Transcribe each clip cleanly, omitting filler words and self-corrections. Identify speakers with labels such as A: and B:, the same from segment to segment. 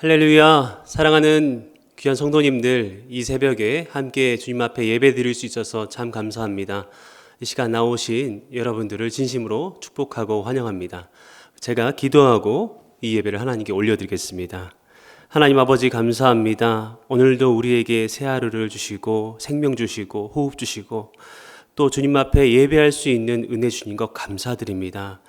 A: 할렐루야. 사랑하는 귀한 성도님들, 이 새벽에 함께 주님 앞에 예배 드릴 수 있어서 참 감사합니다. 이 시간 나오신 여러분들을 진심으로 축복하고 환영합니다. 제가 기도하고 이 예배를 하나님께 올려드리겠습니다. 하나님 아버지 감사합니다. 오늘도 우리에게 새 하루를 주시고 생명 주시고 호흡 주시고 또 주님 앞에 예배할 수 있는 은혜 주신 것 감사드립니다.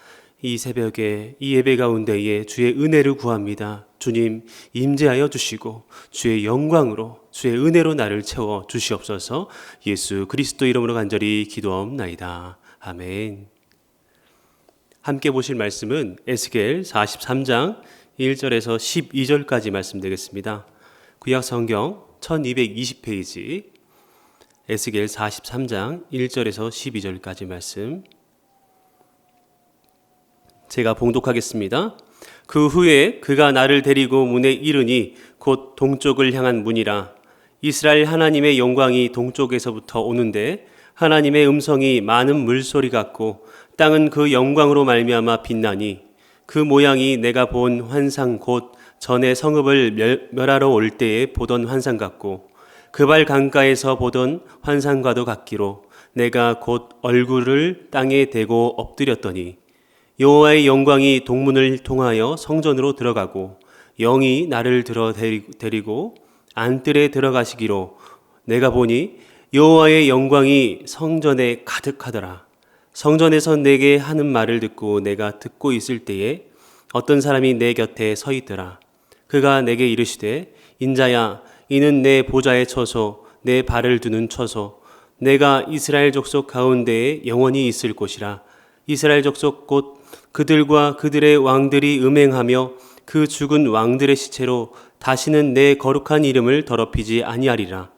A: 이 새벽에 이 예배 가운데에 주의 은혜를 구합니다. 주님 임재하여 주시고 주의 영광으로 주의 은혜로 나를 채워 주시옵소서. 예수 그리스도 이름으로 간절히 기도하옵나이다. 아멘. 함께 보실 말씀은 에스겔 43장 1절에서 12절까지 말씀 되겠습니다. 구약 성경 1220페이지 에스겔 43장 1절에서 12절까지 말씀 제가 봉독하겠습니다. 그 후에 그가 나를 데리고 문에 이르니 곧 동쪽을 향한 문이라. 이스라엘 하나님의 영광이 동쪽에서부터 오는데 하나님의 음성이 많은 물소리 같고 땅은 그 영광으로 말미암아 빛나니 그 모양이 내가 본 환상 곧 전에 성읍을 멸하러 올 때에 보던 환상 같고 그발 강가에서 보던 환상과도 같기로 내가 곧 얼굴을 땅에 대고 엎드렸더니 여호와의 영광이 동문을 통하여 성전으로 들어가고 영이 나를 데리고 안뜰에 들어가시기로 내가 보니 여호와의 영광이 성전에 가득하더라. 성전에서 내게 하는 말을 듣고 내가 듣고 있을 때에 어떤 사람이 내 곁에 서 있더라. 그가 내게 이르시되 인자야 이는 내 보좌의 처소 내 발을 두는 처소 내가 이스라엘 족속 가운데에 영원히 있을 곳이라. 이스라엘 족속 곧 그들과 그들의 왕들이 음행하며 그 죽은 왕들의 시체로 다시는 내 거룩한 이름을 더럽히지 아니하리라.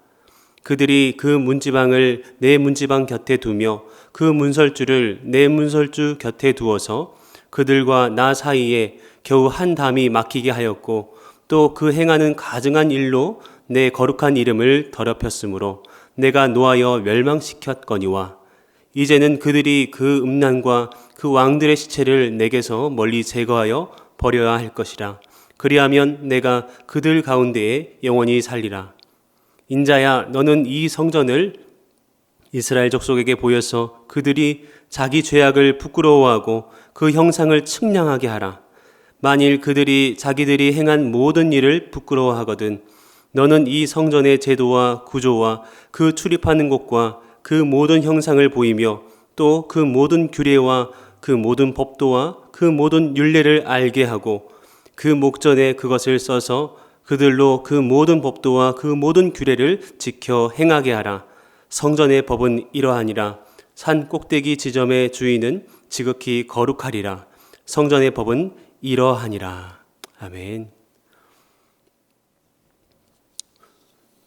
A: 그들이 그 문지방을 내 문지방 곁에 두며 그 문설주를 내 문설주 곁에 두어서 그들과 나 사이에 겨우 한 담이 막히게 하였고 또 그 행하는 가증한 일로 내 거룩한 이름을 더럽혔으므로 내가 노하여 멸망시켰거니와 이제는 그들이 그 음란과 그 왕들의 시체를 내게서 멀리 제거하여 버려야 할 것이라. 그리하면 내가 그들 가운데에 영원히 살리라. 인자야 너는 이 성전을 이스라엘 족속에게 보여서 그들이 자기 죄악을 부끄러워하고 그 형상을 측량하게 하라. 만일 그들이 자기들이 행한 모든 일을 부끄러워하거든 너는 이 성전의 제도와 구조와 그 출입하는 곳과 그 모든 형상을 보이며 또 그 모든 규례와 그 모든 법도와 그 모든 율례를 알게 하고 그 목전에 그것을 써서 그들로 그 모든 법도와 그 모든 규례를 지켜 행하게 하라. 성전의 법은 이러하니라. 산 꼭대기 지점의 주인은 지극히 거룩하리라. 성전의 법은 이러하니라. 아멘.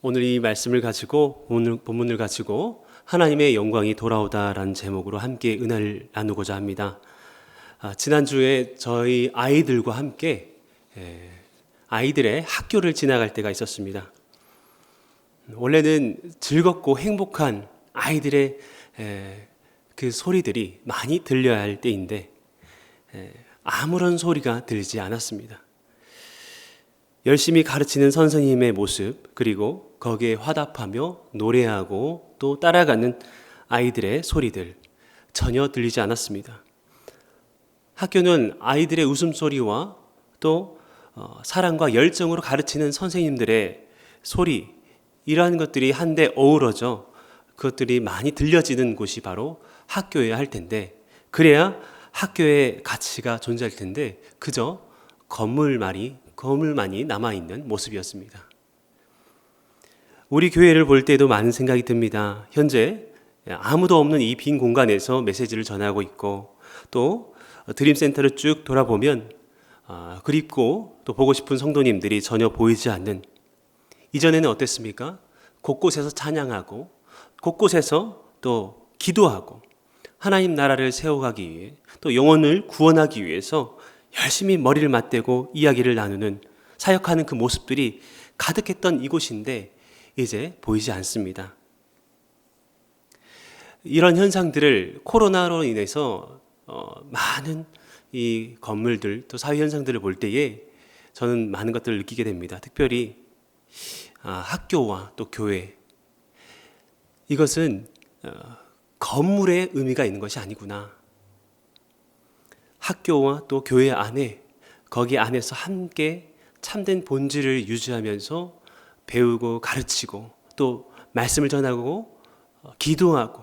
A: 오늘 이 말씀을 가지고 본문을 가지고 하나님의 영광이 돌아오다라는 제목으로 함께 은혜를 나누고자 합니다. 지난주에 저희 아이들과 함께 아이들의 학교를 지나갈 때가 있었습니다. 원래는 즐겁고 행복한 아이들의 그 소리들이 많이 들려야 할 때인데 아무런 소리가 들리지 않았습니다. 열심히 가르치는 선생님의 모습 그리고 거기에 화답하며 노래하고 또 따라가는 아이들의 소리들 전혀 들리지 않았습니다. 학교는 아이들의 웃음소리와 또 사랑과 열정으로 가르치는 선생님들의 소리 이러한 것들이 한데 어우러져 그것들이 많이 들려지는 곳이 바로 학교여야 할 텐데 그래야 학교의 가치가 존재할 텐데 그저 건물만이 남아있는 모습이었습니다. 우리 교회를 볼 때도 많은 생각이 듭니다. 현재 아무도 없는 이 빈 공간에서 메시지를 전하고 있고 또 드림센터를 쭉 돌아보면 그립고 또 보고 싶은 성도님들이 전혀 보이지 않는 이전에는 어땠습니까? 곳곳에서 찬양하고 곳곳에서 또 기도하고 하나님 나라를 세워가기 위해 또 영혼을 구원하기 위해서 열심히 머리를 맞대고 이야기를 나누는 사역하는 그 모습들이 가득했던 이곳인데 이제 보이지 않습니다. 이런 현상들을 코로나로 인해서 많은 이 건물들 또 사회 현상들을 볼 때에 저는 많은 것들을 느끼게 됩니다. 특별히 학교와 또 교회, 이것은 건물의 의미가 있는 것이 아니구나. 학교와 또 교회 안에, 거기 안에서 함께 참된 본질을 유지하면서 배우고 가르치고 또 말씀을 전하고 기도하고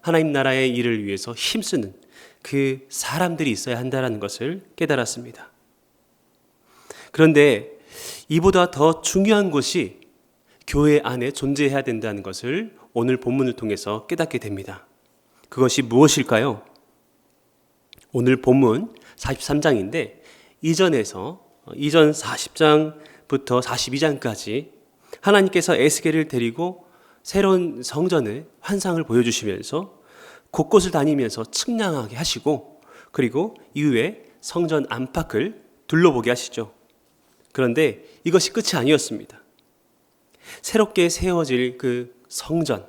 A: 하나님 나라의 일을 위해서 힘쓰는 그 사람들이 있어야 한다는 것을 깨달았습니다. 그런데 이보다 더 중요한 것이 교회 안에 존재해야 된다는 것을 오늘 본문을 통해서 깨닫게 됩니다. 그것이 무엇일까요? 오늘 본문 43장인데 이전 40장부터 42장까지 하나님께서 에스겔을 데리고 새로운 성전의 환상을 보여주시면서 곳곳을 다니면서 측량하게 하시고, 그리고 이후에 성전 안팎을 둘러보게 하시죠. 그런데 이것이 끝이 아니었습니다. 새롭게 세워질 그 성전,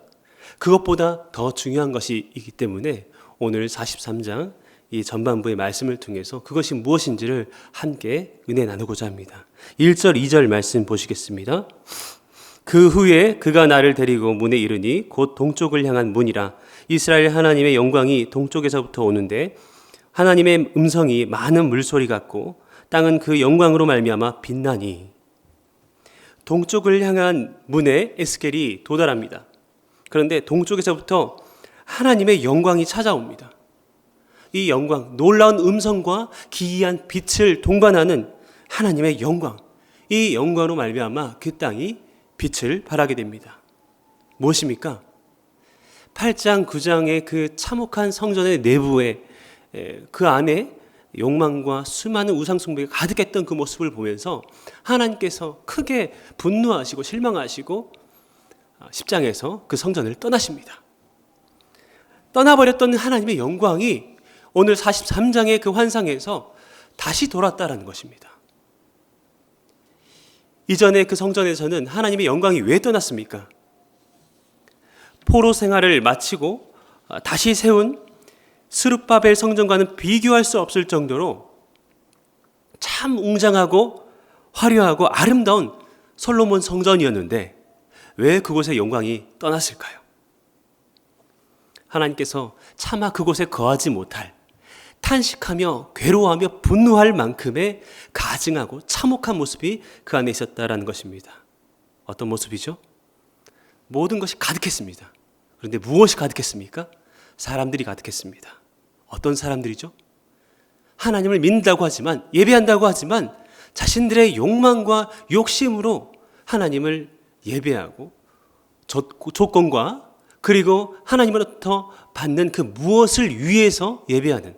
A: 그것보다 더 중요한 것이 있기 때문에 오늘 43장 이 전반부의 말씀을 통해서 그것이 무엇인지를 함께 은혜 나누고자 합니다. 1절 2절 말씀 보시겠습니다. 그 후에 그가 나를 데리고 문에 이르니 곧 동쪽을 향한 문이라. 이스라엘 하나님의 영광이 동쪽에서부터 오는데 하나님의 음성이 많은 물소리 같고 땅은 그 영광으로 말미암아 빛나니. 동쪽을 향한 문에 에스겔이 도달합니다. 그런데 동쪽에서부터 하나님의 영광이 찾아옵니다. 이 영광, 놀라운 음성과 기이한 빛을 동반하는 하나님의 영광, 이 영광으로 말미암아 그 땅이 빛을 발하게 됩니다. 무엇입니까? 8장, 9장의 그 참혹한 성전의 내부에 그 안에 욕망과 수많은 우상 숭배가 가득했던 그 모습을 보면서 하나님께서 크게 분노하시고 실망하시고 10장에서 그 성전을 떠나십니다. 떠나버렸던 하나님의 영광이 오늘 43장의 그 환상에서 다시 돌았다라는 것입니다. 이전에 그 성전에서는 하나님의 영광이 왜 떠났습니까? 포로 생활을 마치고 다시 세운 스룹바벨 성전과는 비교할 수 없을 정도로 참 웅장하고 화려하고 아름다운 솔로몬 성전이었는데 왜 그곳의 영광이 떠났을까요? 하나님께서 차마 그곳에 거하지 못할, 탄식하며 괴로워하며 분노할 만큼의 가증하고 참혹한 모습이 그 안에 있었다라는 것입니다. 어떤 모습이죠? 모든 것이 가득했습니다. 그런데 무엇이 가득했습니까? 사람들이 가득했습니다. 어떤 사람들이죠? 하나님을 믿는다고 하지만, 예배한다고 하지만 자신들의 욕망과 욕심으로 하나님을 예배하고 조건과 그리고 하나님으로부터 받는 그 무엇을 위해서 예배하는,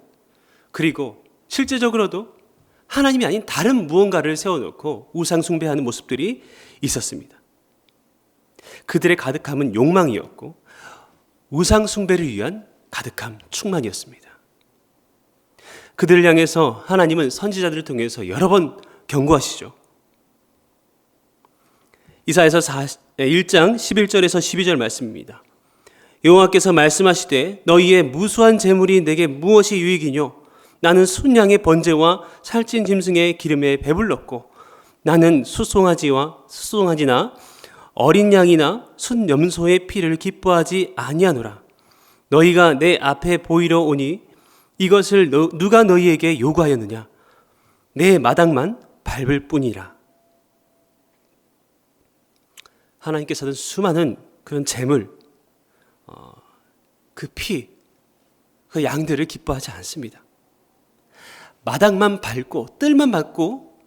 A: 그리고 실제적으로도 하나님이 아닌 다른 무언가를 세워놓고 우상 숭배하는 모습들이 있었습니다. 그들의 가득함은 욕망이었고 우상 숭배를 위한 가득함, 충만이었습니다. 그들을 향해서 하나님은 선지자들을 통해서 여러 번 경고하시죠. 이사야서 1장 11절에서 12절 말씀입니다. 여호와께서 말씀하시되 너희의 무수한 재물이 내게 무엇이 유익이뇨? 나는 순양의 번제와 살찐 짐승의 기름에 배불렀고 나는 수송아지나 어린 양이나 순염소의 피를 기뻐하지 아니하노라. 너희가 내 앞에 보이러 오니 이것을 누가 너희에게 요구하였느냐? 내 마당만 밟을 뿐이라. 하나님께서는 수많은 그런 재물, 그 피, 그 양들을 기뻐하지 않습니다. 마당만 밟고 뜰만 밟고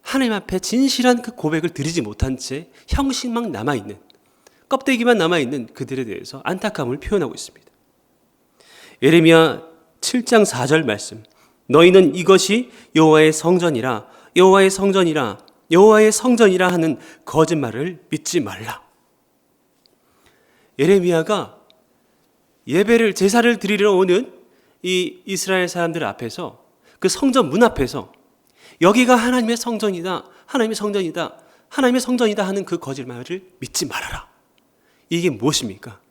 A: 하나님 앞에 진실한 그 고백을 드리지 못한 채 형식만 남아있는, 껍데기만 남아있는 그들에 대해서 안타까움을 표현하고 있습니다. 예레미야 7장 4절 말씀, 너희는 이것이 여호와의 성전이라 여호와의 성전이라 여호와의 성전이라 하는 거짓말을 믿지 말라. 예레미야가 예배를, 제사를 드리러 오는 이 이스라엘 사람들 앞에서, 그 성전 문 앞에서 여기가 하나님의 성전이다, 하나님의 성전이다, 하나님의 성전이다 하는 그 거짓말을 믿지 말아라. 이게 무엇입니까?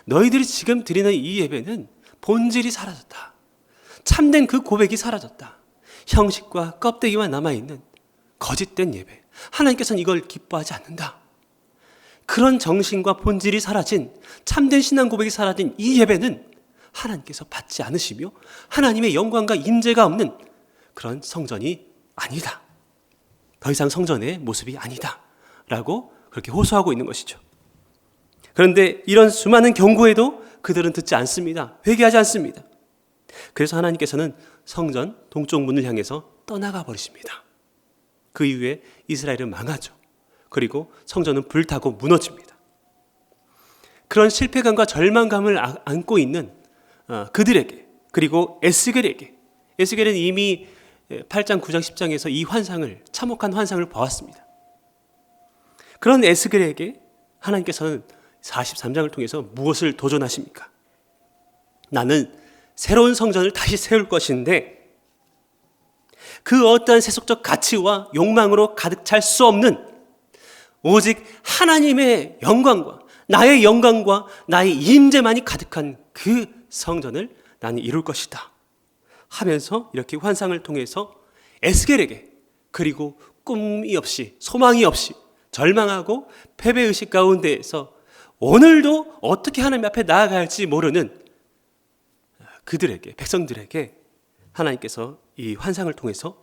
A: 너희들이 지금 드리는 이 예배는 본질이 사라졌다. 참된 그 고백이 사라졌다. 형식과 껍데기만 남아있는 거짓된 예배, 하나님께서는 이걸 기뻐하지 않는다. 그런 정신과 본질이 사라진, 참된 신앙 고백이 사라진 이 예배는 하나님께서 받지 않으시며 하나님의 영광과 임재가 없는 그런 성전이 아니다. 더 이상 성전의 모습이 아니다 라고 그렇게 호소하고 있는 것이죠. 그런데 이런 수많은 경고에도 그들은 듣지 않습니다. 회개하지 않습니다. 그래서 하나님께서는 성전 동쪽 문을 향해서 떠나가 버리십니다. 그 이후에 이스라엘은 망하죠. 그리고 성전은 불타고 무너집니다. 그런 실패감과 절망감을 안고 있는 그들에게, 그리고 에스겔은 이미 8장, 9장, 10장에서 이 환상을, 참혹한 환상을 보았습니다. 그런 에스겔에게 하나님께서는 43장을 통해서 무엇을 도전하십니까? 나는 새로운 성전을 다시 세울 것인데 그 어떠한 세속적 가치와 욕망으로 가득 찰 수 없는 오직 하나님의 영광과 나의 영광과 나의 임재만이 가득한 그 성전을 나는 이룰 것이다 하면서 이렇게 환상을 통해서 에스겔에게, 그리고 꿈이 없이, 소망이 없이 절망하고 패배의식 가운데에서 오늘도 어떻게 하나님 앞에 나아가야 할지 모르는 그들에게, 백성들에게 하나님께서 이 환상을 통해서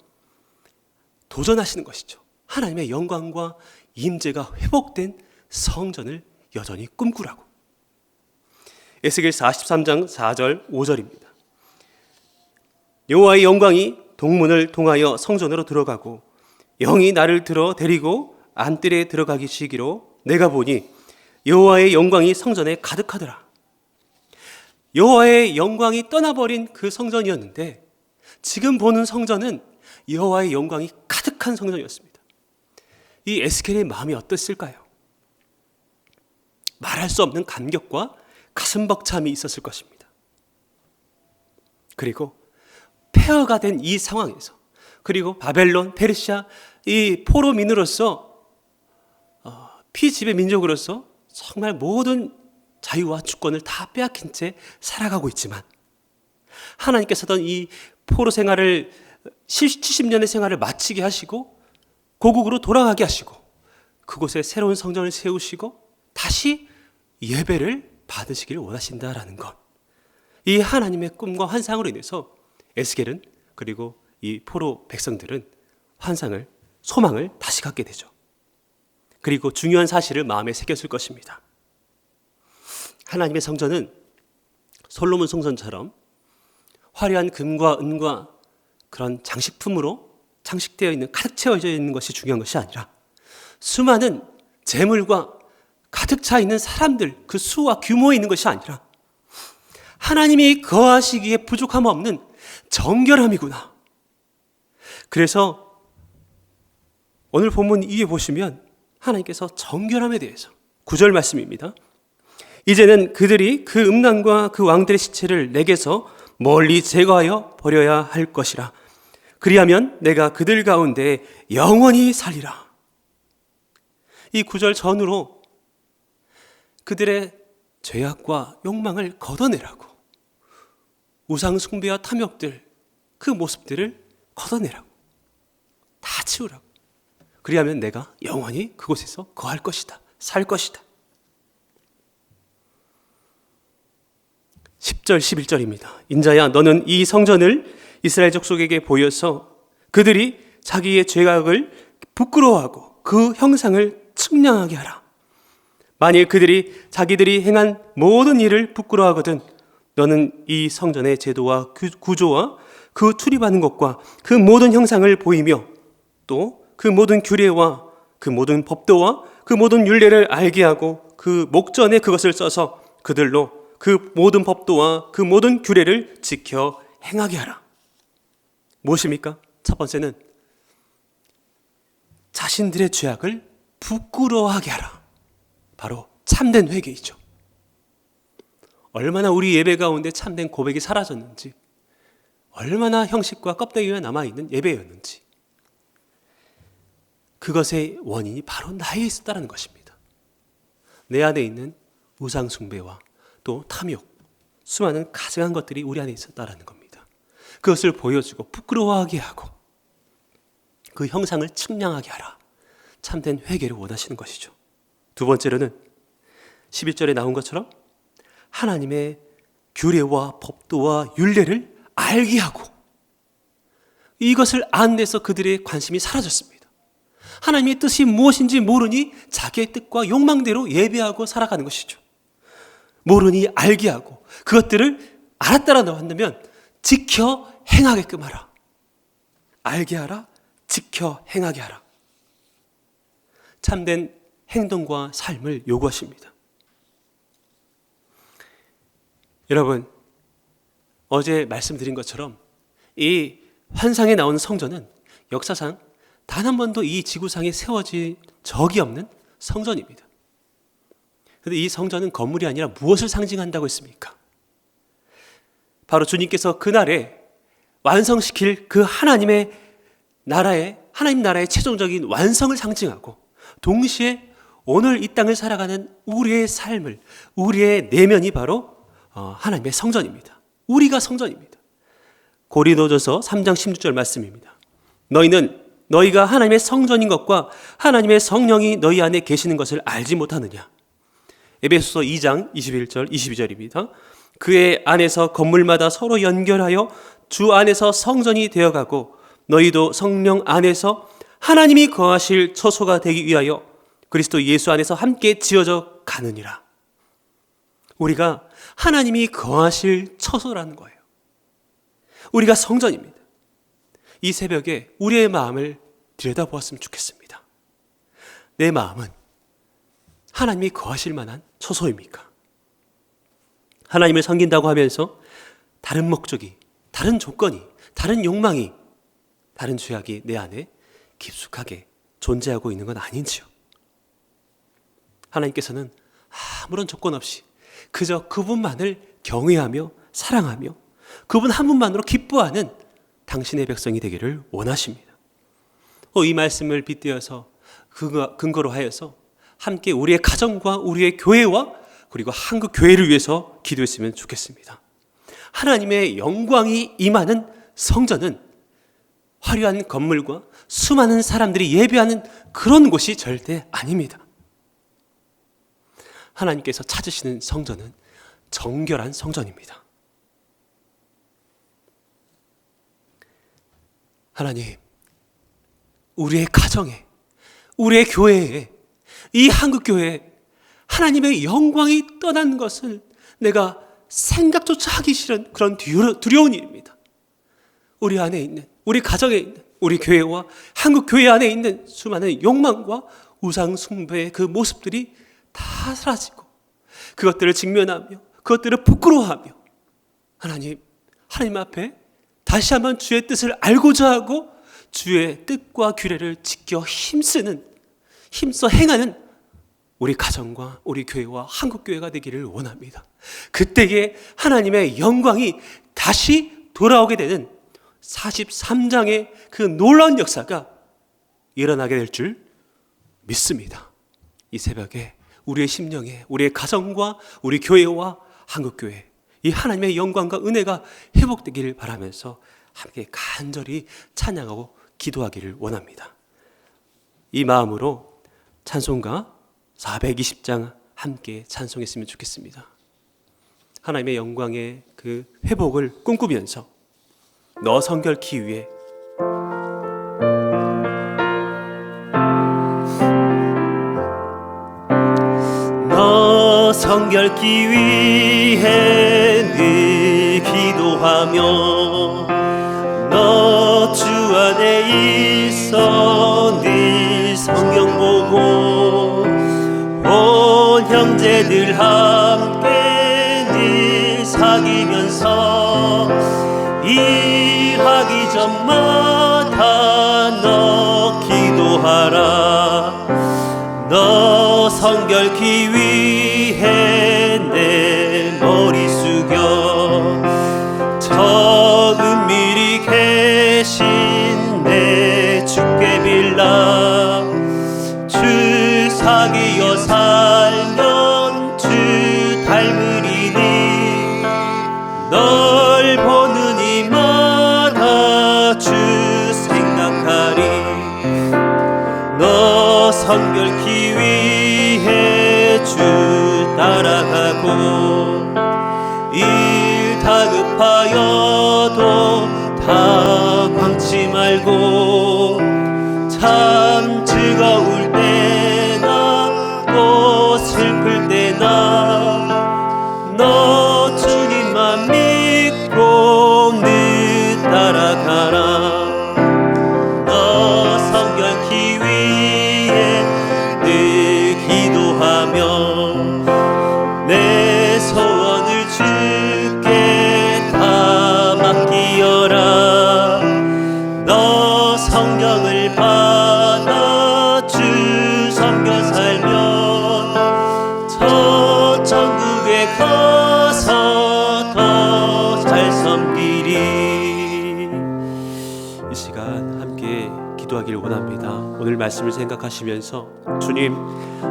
A: 도전하시는 것이죠. 하나님의 영광과 임재가 회복된 성전을 여전히 꿈꾸라고. 에스겔 43장 4절 5절입니다. 여호와의 영광이 동문을 통하여 성전으로 들어가고 영이 나를 들어 데리고 안뜰에 들어가기 시기로 내가 보니 여호와의 영광이 성전에 가득하더라. 여호와의 영광이 떠나버린 그 성전이었는데 지금 보는 성전은 여호와의 영광이 가득한 성전이었습니다. 이 에스겔의 마음이 어땠을까요? 말할 수 없는 감격과 가슴 벅참이 있었을 것입니다. 그리고 폐허가 된 이 상황에서, 그리고 바벨론, 페르시아 이 포로민으로서 피지배 민족으로서 정말 모든 자유와 주권을 다 빼앗긴 채 살아가고 있지만 하나님께서는 이 포로 생활을 70년의 생활을 마치게 하시고 고국으로 돌아가게 하시고 그곳에 새로운 성전을 세우시고 다시 예배를 받으시기를 원하신다라는 것, 이 하나님의 꿈과 환상으로 인해서 에스겔은, 그리고 이 포로 백성들은 환상을, 소망을 다시 갖게 되죠. 그리고 중요한 사실을 마음에 새겼을 것입니다. 하나님의 성전은 솔로몬 성전처럼 화려한 금과 은과 그런 장식품으로 장식되어 있는, 가득 채워져 있는 것이 중요한 것이 아니라 수많은 재물과 가득 차 있는 사람들, 그 수와 규모에 있는 것이 아니라 하나님이 거하시기에 부족함 없는 정결함이구나. 그래서 오늘 본문 위에 보시면 하나님께서 정결함에 대해서 9절 말씀입니다. 이제는 그들이 그 음란과 그 왕들의 시체를 내게서 멀리 제거하여 버려야 할 것이라. 그리하면 내가 그들 가운데 영원히 살리라. 이 9절 전으로 그들의 죄악과 욕망을 걷어내라고, 우상 숭배와 탐욕들, 그 모습들을 걷어내라고, 다 치우라고. 그리하면 내가 영원히 그곳에서 거할 것이다, 살 것이다. 10절 11절입니다. 인자야, 너는 이 성전을 이스라엘 족속에게 보여서 그들이 자기의 죄악을 부끄러워하고 그 형상을 측량하게 하라. 만일 그들이 자기들이 행한 모든 일을 부끄러워하거든 너는 이 성전의 제도와 구조와 그 출입하는 것과 그 모든 형상을 보이며 또 그 모든 규례와 그 모든 법도와 그 모든 율례를 알게 하고 그 목전에 그것을 써서 그들로 그 모든 법도와 그 모든 규례를 지켜 행하게 하라. 무엇입니까? 첫 번째는 자신들의 죄악을 부끄러워하게 하라. 바로 참된 회개이죠. 얼마나 우리 예배 가운데 참된 고백이 사라졌는지, 얼마나 형식과 껍데기가 남아있는 예배였는지, 그것의 원인이 바로 나에 있었다는 것입니다. 내 안에 있는 우상 숭배와 또 탐욕, 수많은 가증한 것들이 우리 안에 있었다는 겁니다. 그것을 보여주고 부끄러워하게 하고 그 형상을 측량하게 하라. 참된 회개를 원하시는 것이죠. 두 번째로는 11절에 나온 것처럼 하나님의 규례와 법도와 율례를 알게 하고, 이것을 안 데서 그들의 관심이 사라졌습니다. 하나님의 뜻이 무엇인지 모르니 자기의 뜻과 욕망대로 예배하고 살아가는 것이죠. 모르니 알게 하고 그것들을 알았다라고 한다면 지켜 행하게끔 하라. 알게 하라, 지켜 행하게 하라. 참된 행동과 삶을 요구하십니다. 여러분, 어제 말씀드린 것처럼 이 환상에 나오는 성전은 역사상 단 한 번도 이 지구상에 세워진 적이 없는 성전입니다. 그런데 이 성전은 건물이 아니라 무엇을 상징한다고 했습니까? 바로 주님께서 그날에 완성시킬 그 하나님 나라의 최종적인 완성을 상징하고, 동시에 오늘 이 땅을 살아가는 우리의 삶을, 우리의 내면이 바로 하나님의 성전입니다. 우리가 성전입니다. 고린도전서 3장 16절 말씀입니다. 너희가 하나님의 성전인 것과 하나님의 성령이 너희 안에 계시는 것을 알지 못하느냐. 에베소서 2장 21절 22절입니다. 그의 안에서 건물마다 서로 연결하여 주 안에서 성전이 되어가고 너희도 성령 안에서 하나님이 거하실 처소가 되기 위하여 그리스도 예수 안에서 함께 지어져 가느니라. 우리가 하나님이 거하실 처소라는 거예요. 우리가 성전입니다. 이 새벽에 우리의 마음을 들여다보았으면 좋겠습니다. 내 마음은 하나님이 거하실 만한 처소입니까? 하나님을 섬긴다고 하면서 다른 목적이, 다른 조건이, 다른 욕망이, 다른 죄악이 내 안에 깊숙하게 존재하고 있는 건 아닌지요? 하나님께서는 아무런 조건 없이 그저 그분만을 경외하며 사랑하며 그분 한 분만으로 기뻐하는 당신의 백성이 되기를 원하십니다. 이 말씀을 빗대어서 근거로 하여서 함께 우리의 가정과 우리의 교회와 그리고 한국 교회를 위해서 기도했으면 좋겠습니다. 하나님의 영광이 임하는 성전은 화려한 건물과 수많은 사람들이 예배하는 그런 곳이 절대 아닙니다. 하나님께서 찾으시는 성전은 정결한 성전입니다. 하나님, 우리의 가정에, 우리의 교회에, 이 한국교회에 하나님의 영광이 떠난 것을 내가 생각조차 하기 싫은 그런 두려운 일입니다. 우리 안에 있는, 우리 가정에 있는, 우리 교회와 한국교회 안에 있는 수많은 욕망과 우상 숭배의 그 모습들이 다 사라지고 그것들을 직면하며 그것들을 부끄러워하며 하나님 앞에 다시 한번 주의 뜻을 알고자 하고 주의 뜻과 규례를 지켜 힘써 행하는 우리 가정과 우리 교회와 한국교회가 되기를 원합니다. 그때에 하나님의 영광이 다시 돌아오게 되는 43장의 그 놀라운 역사가 일어나게 될 줄 믿습니다. 이 새벽에 우리의 심령에, 우리의 가정과 우리 교회와 한국교회, 이 하나님의 영광과 은혜가 회복되기를 바라면서 함께 간절히 찬양하고 기도하기를 원합니다. 이 마음으로 찬송가 420장 함께 찬송했으면 좋겠습니다. 하나님의 영광의 그 회복을 꿈꾸면서 너 성결케 위해 너 성결케 위해 늘 기도하며 너 주 안에 있어 늘 성경 보고 온 형제들 함께 늘 사귀면서 일하기 전마다 너 기도하라. 너 성결케 위해 내 머리 숙여 저 은밀히 계신 내 주께 빌라. 주 사귀어 살면 주 닮으리니 널 보는 이만 주 따라가고 일 다급하여도 당황치 말고 참 즐거울 때나 또 슬플 때나 너 주님만 믿고 늘 따라가라. 너 성결케 위해 늘 기도하며 내 소원을 주께 다 맡기어라. 너 성령을 받아 주 섬겨 살면 저 천국에 가서 더 잘 섬기리. 이 시간 함께 기도하길 원합니다. 오늘 말씀을 생각하시면서 주님,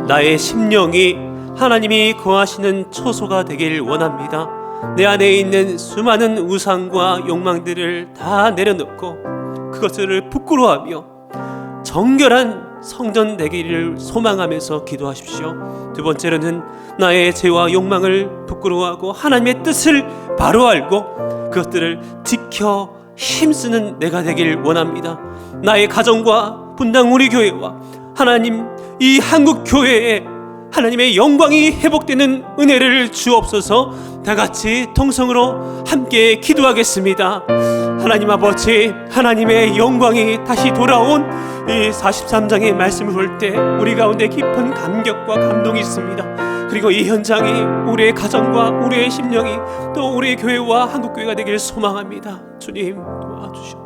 A: 나의 심령이 하나님이 거하시는 처소가 되길 원합니다. 내 안에 있는 수많은 우상과 욕망들을 다 내려놓고 그것을 부끄러워하며 정결한 성전 되기를 소망하면서 기도하십시오. 두 번째로는 나의 죄와 욕망을 부끄러워하고 하나님의 뜻을 바로 알고 그것들을 지켜 힘쓰는 내가 되길 원합니다. 나의 가정과 분당 우리 교회와 하나님 이 한국 교회에 하나님의 영광이 회복되는 은혜를 주옵소서. 다 같이 통성으로 함께 기도하겠습니다. 하나님 아버지, 하나님의 영광이 다시 돌아온 이 43장의 말씀을 볼 때 우리 가운데 깊은 감격과 감동이 있습니다. 그리고 이 현장이 우리의 가정과 우리의 심령이 또 우리의 교회와 한국교회가 되기를 소망합니다. 주님 도와주시옵소서.